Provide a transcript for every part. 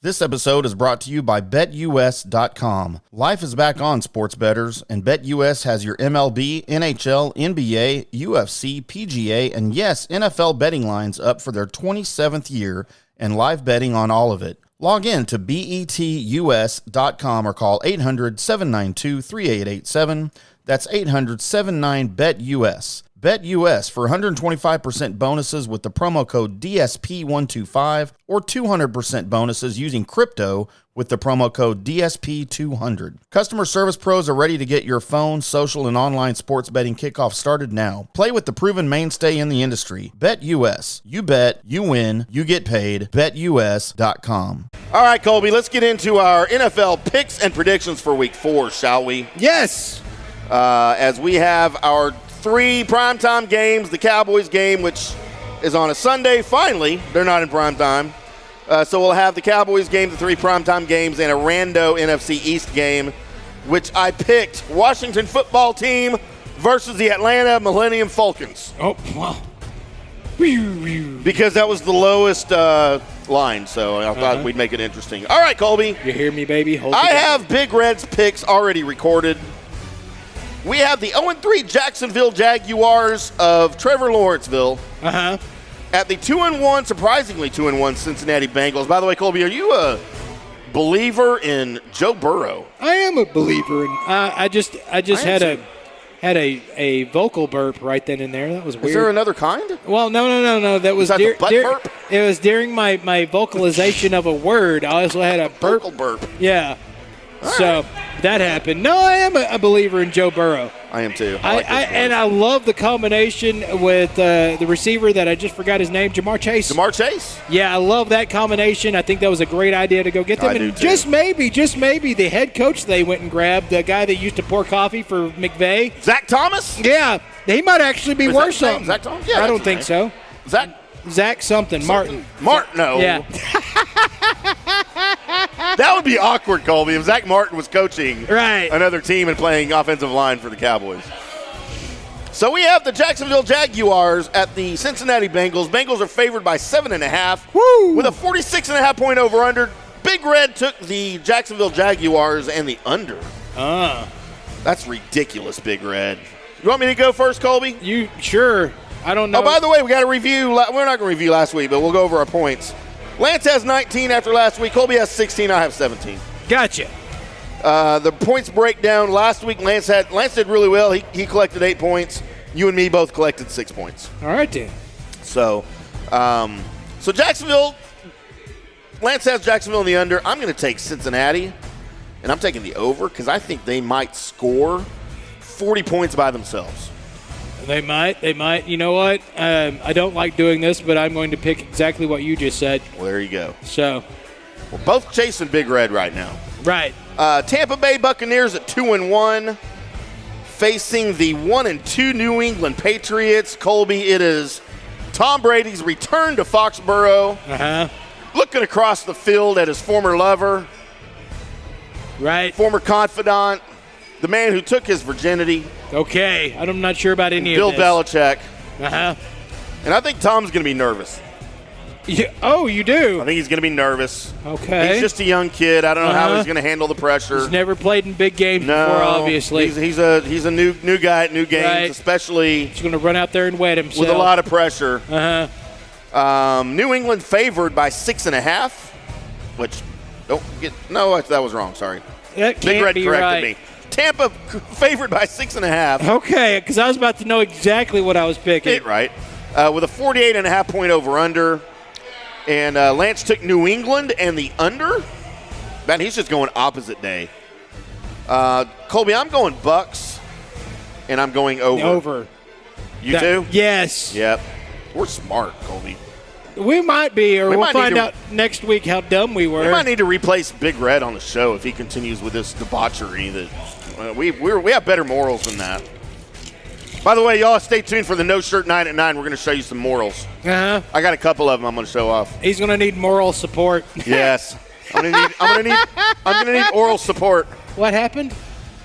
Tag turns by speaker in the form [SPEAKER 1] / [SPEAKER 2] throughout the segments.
[SPEAKER 1] This episode is brought to you by BetUS.com. Life is back on, sports bettors, and BetUS has your MLB, NHL, NBA, UFC, PGA, and yes, NFL betting lines up for their 27th year and live betting on all of it. Log in to BETUS.com or call 800-792-3887. That's 800-79-BET-US. BetUS for 125% bonuses with the promo code DSP125 or 200% bonuses using crypto with the promo code DSP200. Customer service pros are ready to get your phone, social, and online sports betting kickoff started now. Play with the proven mainstay in the industry. BetUS. You bet, you win, you get paid. BetUS.com.
[SPEAKER 2] All right, Colby, let's get into our NFL picks and predictions for Week 4, shall we?
[SPEAKER 3] Yes.
[SPEAKER 2] As we have our 3 primetime games, the Cowboys game, which is on a Sunday. Finally, they're not in primetime. So we'll have the Cowboys game, the 3 primetime games, and a rando NFC East game, which I picked Washington football team versus the Atlanta Millennium Falcons.
[SPEAKER 3] Oh, wow.
[SPEAKER 2] Because that was the lowest line, so I thought we'd make it interesting. All right, Colby.
[SPEAKER 3] You hear me, baby?
[SPEAKER 2] I have Big Red's picks already recorded. We have the 0-3 Jacksonville Jaguars of Trevor Lawrenceville at the 2-1, surprisingly 2-1 Cincinnati Bengals. By the way, Colby, are you a believer in Joe Burrow?
[SPEAKER 3] I am a believer. I just had a vocal burp right then and there. That was weird.
[SPEAKER 2] Is there another kind?
[SPEAKER 3] Well, no. That was
[SPEAKER 2] the butt burp?
[SPEAKER 3] It was during my vocalization of a word. I also had a burp.
[SPEAKER 2] Vocal burp.
[SPEAKER 3] Yeah.
[SPEAKER 2] All
[SPEAKER 3] so
[SPEAKER 2] right.
[SPEAKER 3] that happened. No, I am a believer in Joe Burrow.
[SPEAKER 2] I am too.
[SPEAKER 3] I love the combination with the receiver that I just forgot his name, Jamar Chase.
[SPEAKER 2] Jamar Chase?
[SPEAKER 3] Yeah, I love that combination. I think that was a great idea to go get them.
[SPEAKER 2] I do
[SPEAKER 3] And
[SPEAKER 2] too.
[SPEAKER 3] just maybe, the head coach they went and grabbed, the guy that used to pour coffee for McVay.
[SPEAKER 2] Zach Thomas?
[SPEAKER 3] Yeah, he might actually be worth something.
[SPEAKER 2] Zach Thomas? Yeah,
[SPEAKER 3] I don't
[SPEAKER 2] that's
[SPEAKER 3] think
[SPEAKER 2] his
[SPEAKER 3] so. Zach something. Martin.
[SPEAKER 2] No.
[SPEAKER 3] Yeah.
[SPEAKER 2] That would be awkward, Colby, if Zach Martin was coaching another team and playing offensive line for the Cowboys. So we have the Jacksonville Jaguars at the Cincinnati Bengals. Bengals are favored by 7.5 with a 46.5 point over-under. Big Red took the Jacksonville Jaguars and the under. That's ridiculous, Big Red. You want me to go first, Colby?
[SPEAKER 3] You sure? I don't know.
[SPEAKER 2] Oh, by the way, we got to review. We're not going to review last week, but we'll go over our points. Lance has 19 after last week. Colby has 16. I have 17.
[SPEAKER 3] Gotcha.
[SPEAKER 2] The points breakdown last week. Lance did really well. He collected 8 points. You and me both collected 6 points.
[SPEAKER 3] All right, then.
[SPEAKER 2] So Jacksonville. Lance has Jacksonville in the under. I'm going to take Cincinnati, and I'm taking the over because I think they might score 40 points by themselves.
[SPEAKER 3] They might. You know what? I don't like doing this, but I'm going to pick exactly what you just said.
[SPEAKER 2] Well, there you go.
[SPEAKER 3] So,
[SPEAKER 2] we're both chasing Big Red right now.
[SPEAKER 3] Right.
[SPEAKER 2] Tampa Bay Buccaneers at 2-1, facing the 1-2 New England Patriots. Colby, it is Tom Brady's return to Foxborough. Looking across the field at his former lover.
[SPEAKER 3] Right.
[SPEAKER 2] Former confidant. The man who took his virginity.
[SPEAKER 3] Okay. I'm not sure about any
[SPEAKER 2] Bill
[SPEAKER 3] of this.
[SPEAKER 2] Belichick.
[SPEAKER 3] Uh-huh.
[SPEAKER 2] And I think Tom's going to be nervous.
[SPEAKER 3] Oh, you do?
[SPEAKER 2] I think he's going to be nervous.
[SPEAKER 3] Okay.
[SPEAKER 2] He's just a young kid. I don't know how he's going to handle the pressure.
[SPEAKER 3] He's never played in big games before, obviously.
[SPEAKER 2] He's a new guy at new games, especially.
[SPEAKER 3] He's going to run out there and wet himself.
[SPEAKER 2] With a lot of pressure. New England favored by 6.5, which that was wrong. Sorry.
[SPEAKER 3] That
[SPEAKER 2] Big Red
[SPEAKER 3] can't be
[SPEAKER 2] corrected
[SPEAKER 3] right.
[SPEAKER 2] me. Tampa favored by 6.5.
[SPEAKER 3] Okay, because I was about to know exactly what I was picking.
[SPEAKER 2] Get it right. With a 48.5 point over-under. And Lance took New England and the under. Man, he's just going opposite day. Colby, I'm going Bucks, and I'm going over.
[SPEAKER 3] Over.
[SPEAKER 2] You too?
[SPEAKER 3] Yes.
[SPEAKER 2] Yep. We're smart, Colby.
[SPEAKER 3] We might be, or we'll find out next week how dumb we were.
[SPEAKER 2] We might need to replace Big Red on the show if he continues with this debauchery. That we have better morals than that. By the way, y'all, stay tuned for the No Shirt Night at 9. We're going to show you some morals. I got a couple of them I'm going to show off.
[SPEAKER 3] He's going to need moral support.
[SPEAKER 2] Yes. I'm going to need oral support.
[SPEAKER 3] What happened?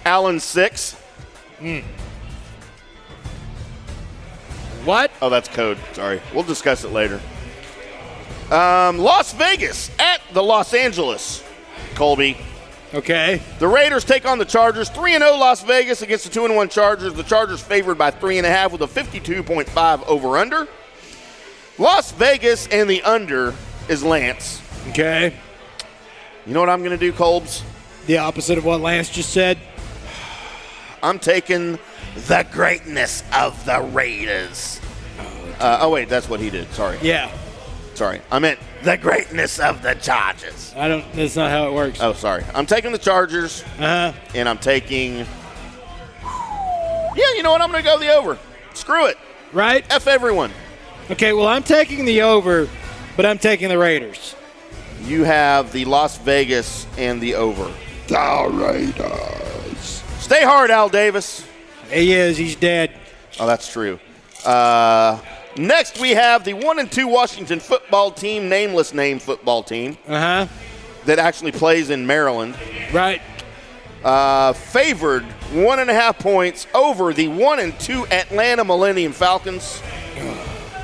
[SPEAKER 2] Allen 6.
[SPEAKER 3] What?
[SPEAKER 2] Oh, that's code. Sorry. We'll discuss it later. Las Vegas at the Los Angeles, Colby.
[SPEAKER 3] Okay.
[SPEAKER 2] The Raiders take on the Chargers. 3-0 Las Vegas against the 2-1 Chargers. The Chargers favored by 3.5 with a 52.5 over-under. Las Vegas and the under is Lance.
[SPEAKER 3] Okay.
[SPEAKER 2] You know what I'm going to do, Colbs?
[SPEAKER 3] The opposite of what Lance just said.
[SPEAKER 2] I'm taking the greatness of the Raiders. Wait, that's what he did. Sorry.
[SPEAKER 3] Yeah.
[SPEAKER 2] Sorry. I meant the greatness of the Chargers.
[SPEAKER 3] That's not how it works.
[SPEAKER 2] Oh, sorry. I'm taking the Chargers.
[SPEAKER 3] Uh-huh.
[SPEAKER 2] And I'm taking. Yeah, you know what? I'm going to go the over. Screw it.
[SPEAKER 3] Right?
[SPEAKER 2] F everyone.
[SPEAKER 3] Okay, well, I'm taking the over, but I'm taking the Raiders.
[SPEAKER 2] You have the Las Vegas and the over.
[SPEAKER 4] The Raiders.
[SPEAKER 2] Stay hard, Al Davis.
[SPEAKER 3] He is. He's dead.
[SPEAKER 2] Oh, that's true. Next, we have the 1-2 Washington football team, nameless name football team.
[SPEAKER 3] Uh-huh.
[SPEAKER 2] That actually plays in Maryland.
[SPEAKER 3] Right.
[SPEAKER 2] Favored 1.5 points over the 1-2 Atlanta Millennium Falcons.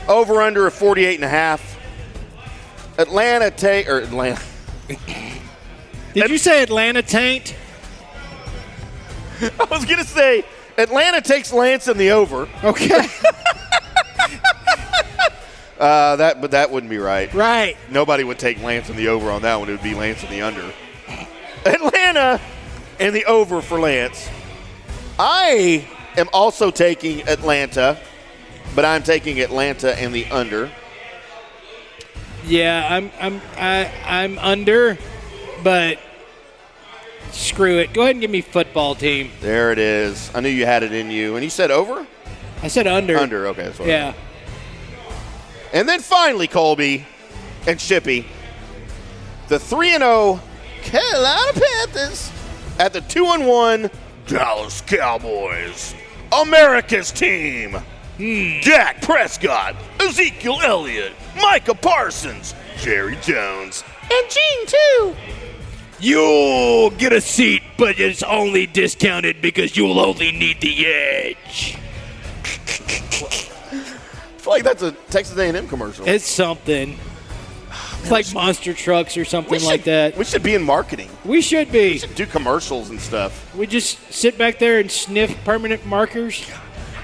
[SPEAKER 2] Over under of 48.5. Atlanta.
[SPEAKER 3] Did you say Atlanta taint?
[SPEAKER 2] I was going to say Atlanta takes Lance in the over.
[SPEAKER 3] Okay.
[SPEAKER 2] But that wouldn't be right.
[SPEAKER 3] Right.
[SPEAKER 2] Nobody would take Lance in the over on that one. It would be Lance in the under. Atlanta and the over for Lance. I am also taking Atlanta, but I'm taking Atlanta and the under.
[SPEAKER 3] Yeah, I'm under, but screw it. Go ahead and give me football team.
[SPEAKER 2] There it is. I knew you had it in you. And you said over?
[SPEAKER 3] I said under.
[SPEAKER 2] Under, okay. That's what
[SPEAKER 3] Yeah.
[SPEAKER 2] And then finally, Colby and Shippy, the 3-0 Carolina Panthers at the 2-1 Dallas Cowboys. America's team. Dak Prescott, Ezekiel Elliott, Micah Parsons, Jerry Jones, and Gene, too.
[SPEAKER 3] You'll get a seat, but it's only discounted because you'll only need the edge.
[SPEAKER 2] I feel like that's a Texas A&M commercial.
[SPEAKER 3] It's something. It's like monster trucks or something like that.
[SPEAKER 2] We should be in marketing.
[SPEAKER 3] We should be.
[SPEAKER 2] We should do commercials and stuff.
[SPEAKER 3] We just sit back there and sniff permanent markers.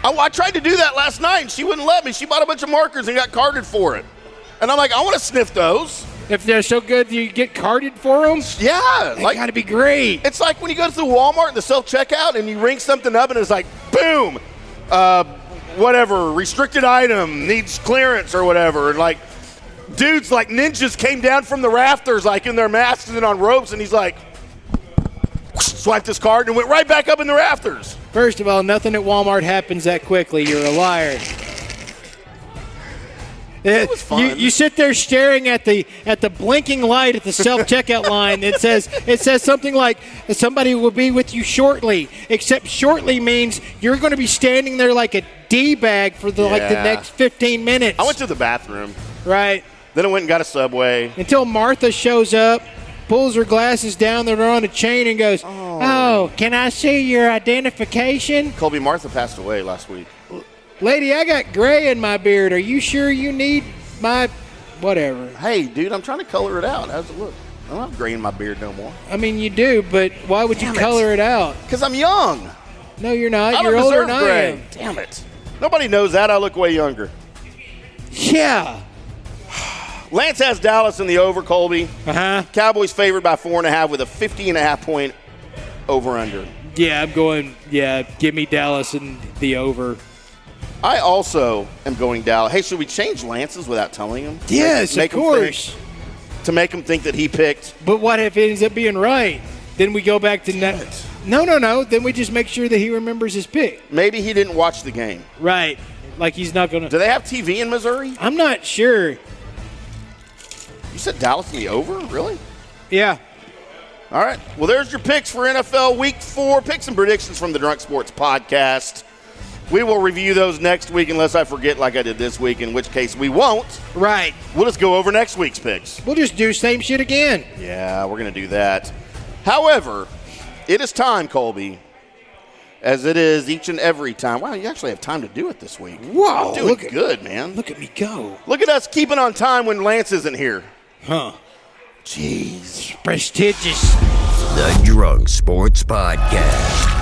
[SPEAKER 2] I tried to do that last night, and she wouldn't let me. She bought a bunch of markers and got carded for it. And I'm like, I want to sniff those.
[SPEAKER 3] If they're so good, you get carded for them?
[SPEAKER 2] Yeah.
[SPEAKER 3] They got to be great.
[SPEAKER 2] It's like when you go to the Walmart, the self-checkout, and you ring something up, and it's like, boom, whatever, restricted item, needs clearance or whatever. And like, dudes like ninjas came down from the rafters, like in their masks and on ropes, and he's like, swiped his card and went right back up in the rafters.
[SPEAKER 3] First of all, nothing at Walmart happens that quickly. You're a liar.
[SPEAKER 2] It was fun.
[SPEAKER 3] You sit there staring at the blinking light at the self-checkout line. It says something like somebody will be with you shortly. Except shortly means you're going to be standing there like a D-bag for the next 15 minutes.
[SPEAKER 2] I went to the bathroom.
[SPEAKER 3] Right.
[SPEAKER 2] Then I went and got a Subway.
[SPEAKER 3] Until Martha shows up, pulls her glasses down, they're on a chain, and goes, "Oh, can I see your identification?"
[SPEAKER 2] Colby, Martha passed away last week.
[SPEAKER 3] Lady, I got gray in my beard. Are you sure you need my whatever?
[SPEAKER 2] Hey, dude, I'm trying to color it out. How's it look? I don't have gray in my beard no more.
[SPEAKER 3] I mean, you do, but why would you color it out?
[SPEAKER 2] Because I'm young.
[SPEAKER 3] No, you're not.
[SPEAKER 2] I
[SPEAKER 3] You're
[SPEAKER 2] don't
[SPEAKER 3] older
[SPEAKER 2] deserve
[SPEAKER 3] than I
[SPEAKER 2] gray.
[SPEAKER 3] am.
[SPEAKER 2] Damn it. Nobody knows that. I look way younger.
[SPEAKER 3] Yeah.
[SPEAKER 2] Lance has Dallas in the over, Colby.
[SPEAKER 3] Uh-huh.
[SPEAKER 2] Cowboys favored by 4.5 with a 50.5 point over-under.
[SPEAKER 3] Yeah, I'm going, give me Dallas and the over.
[SPEAKER 2] I also am going Dallas. Hey, should we change Lance's without telling him?
[SPEAKER 3] Yes, of course.
[SPEAKER 2] To make him think that he picked.
[SPEAKER 3] But what if it ends up being right? Then we go back to No. Then we just make sure that he remembers his pick.
[SPEAKER 2] Maybe he didn't watch the game.
[SPEAKER 3] Right. Like he's not going to.
[SPEAKER 2] Do they have TV in Missouri?
[SPEAKER 3] I'm not sure.
[SPEAKER 2] You said Dallas in the over? Really?
[SPEAKER 3] Yeah.
[SPEAKER 2] All right. Well, there's your picks for NFL Week 4. Picks and predictions from the Drunk Sports Podcast. We will review those next week unless I forget like I did this week, in which case we won't.
[SPEAKER 3] Right.
[SPEAKER 2] We'll just go over next week's picks.
[SPEAKER 3] We'll just do same shit again.
[SPEAKER 2] Yeah, we're going to do that. However, it is time, Colby, as it is each and every time. Wow, you actually have time to do it this week.
[SPEAKER 3] Wow.
[SPEAKER 2] You're doing good, man.
[SPEAKER 3] Look at me go.
[SPEAKER 2] Look at us keeping on time when Lance isn't here.
[SPEAKER 3] Huh.
[SPEAKER 2] Jeez.
[SPEAKER 3] Prestigious.
[SPEAKER 5] The Drunk Sports Podcast.